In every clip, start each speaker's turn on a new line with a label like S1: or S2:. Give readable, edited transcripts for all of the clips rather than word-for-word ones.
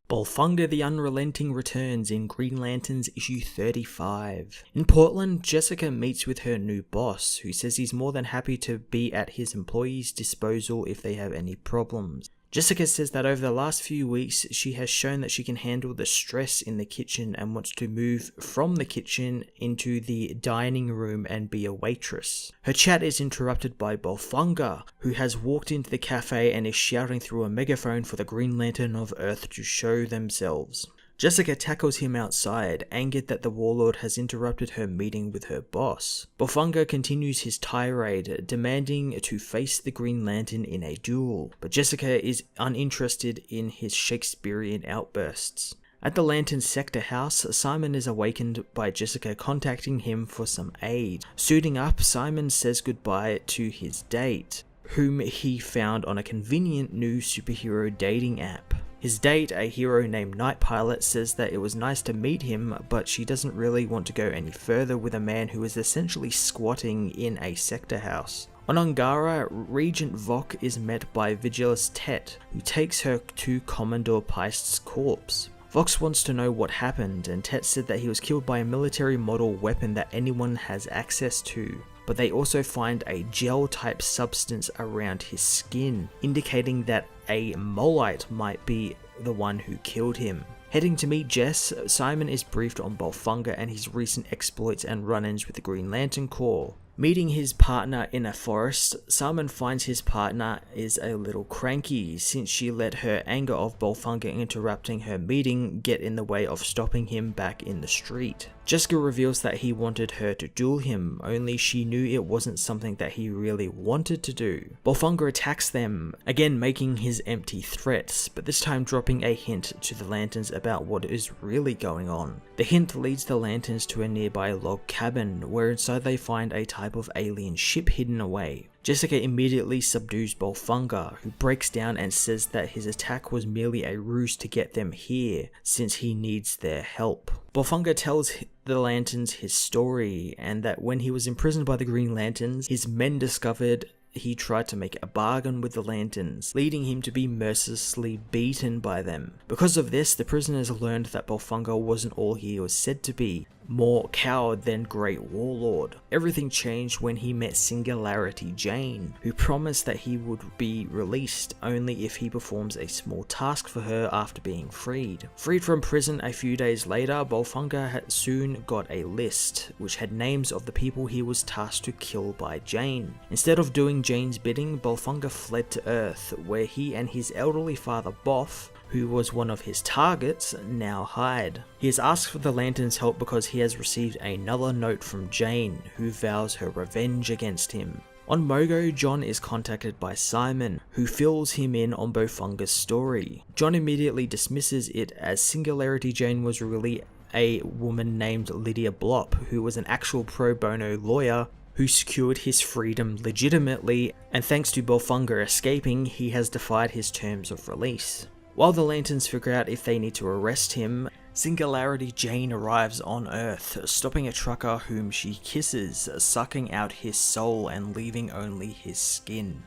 S1: Bolphunga the Unrelenting returns in Green Lanterns issue 35. In Portland, Jessica meets with her new boss, who says he's more than happy to be at his employees' disposal if they have any problems. Jessica says that over the last few weeks, she has shown that she can handle the stress in the kitchen and wants to move from the kitchen into the dining room and be a waitress. Her chat is interrupted by Bolphunga, who has walked into the cafe and is shouting through a megaphone for the Green Lantern of Earth to show themselves. Jessica tackles him outside, angered that the warlord has interrupted her meeting with her boss. Bolphunga continues his tirade, demanding to face the Green Lantern in a duel, but Jessica is uninterested in his Shakespearean outbursts. At the Lantern's sector house, Simon is awakened by Jessica contacting him for some aid. Suiting up, Simon says goodbye to his date, whom he found on a convenient new superhero dating app. His date, a hero named Night Pilot, says that it was nice to meet him, but she doesn't really want to go any further with a man who is essentially squatting in a sector house. On Angara, Regent Vok is met by Vigilus Tet, who takes her to Commodore Peist's corpse. Vox wants to know what happened, and Tet said that he was killed by a military model weapon that anyone has access to. But they also find a gel-type substance around his skin, indicating that a Molite might be the one who killed him. Heading to meet Jess, Simon is briefed on Bolphunga and his recent exploits and run-ins with the Green Lantern Corps. Meeting his partner in a forest, Simon finds his partner is a little cranky since she let her anger of Bolphunga interrupting her meeting get in the way of stopping him back in the street. Jessica reveals that he wanted her to duel him, only she knew it wasn't something that he really wanted to do. Bolphunga attacks them, again making his empty threats, but this time dropping a hint to the Lanterns about what is really going on. The hint leads the Lanterns to a nearby log cabin, where inside they find a type of alien ship hidden away. Jessica immediately subdues Bolphunga, who breaks down and says that his attack was merely a ruse to get them here, since he needs their help. Bolphunga tells the Lanterns his story, and that when he was imprisoned by the Green Lanterns, his men discovered he tried to make a bargain with the Lanterns, leading him to be mercilessly beaten by them. Because of this, the prisoners learned that Bolphunga wasn't all he was said to be, more coward than Great Warlord. Everything changed when he met Singularity Jane, who promised that he would be released only if he performs a small task for her after being freed. Freed from prison a few days later, Bolphunga had soon got a list, which had names of the people he was tasked to kill by Jane. Instead of doing Jane's bidding, Bolphunga fled to Earth, where he and his elderly father Boff, who was one of his targets, now hide. He has asked for the Lantern's help because he has received another note from Jane, who vows her revenge against him. On Mogo, John is contacted by Simon, who fills him in on Bolphunga's story. John immediately dismisses it as Singularity Jane was really a woman named Lydia Blopp, who was an actual pro bono lawyer who secured his freedom legitimately, and thanks to Bolphunga escaping, he has defied his terms of release. While the Lanterns figure out if they need to arrest him, Singularity Jane arrives on Earth, stopping a trucker whom she kisses, sucking out his soul and leaving only his skin.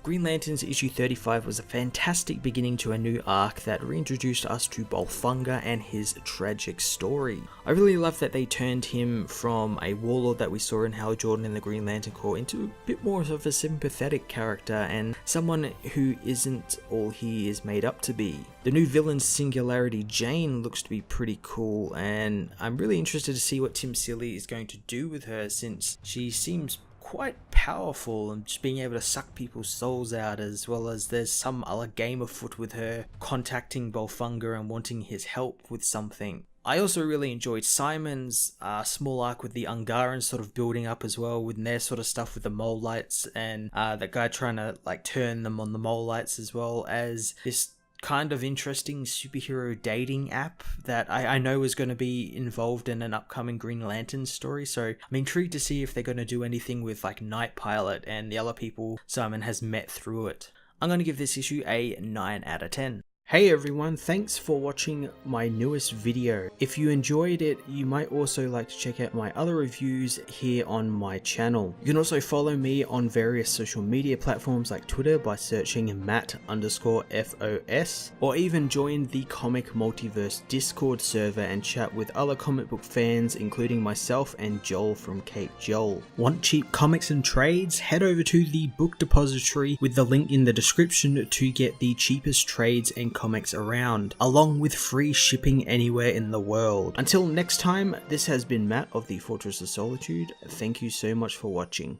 S1: Green Lanterns issue 35 was a fantastic beginning to a new arc that reintroduced us to Bolphunga and his tragic story. I really love that they turned him from a warlord that we saw in Hal Jordan in the Green Lantern Corps into a bit more of a sympathetic character and someone who isn't all he is made up to be. The new villain Singularity Jane looks to be pretty cool, and I'm really interested to see what Tim Seeley is going to do with her, since she seems quite powerful and just being able to suck people's souls out, as well as there's some other game afoot with her contacting Bolphunga and wanting his help with something. I also really enjoyed Simon's small arc with the Ungarans sort of building up as well, with their sort of stuff with the mole lights and that guy trying to like turn them on the mole lights, as well as this kind of interesting superhero dating app that I know is going to be involved in an upcoming Green Lantern story, so I'm intrigued to see if they're going to do anything with like Night Pilot and the other people Simon has met through it. I'm going to give this issue a 9 out of 10. Hey everyone, thanks for watching my newest video. If you enjoyed it, you might also like to check out my other reviews here on my channel. You can also follow me on various social media platforms like Twitter by searching Matt_FOS, or even join the Comic Multiverse Discord server and chat with other comic book fans, including myself and Joel from Cape Joel. Want cheap comics and trades? Head over to the book depository with the link in the description to get the cheapest trades and comics around, along with free shipping anywhere in the world. Until next time, this has been Matt of the Fortress of Solitude. Thank you so much for watching.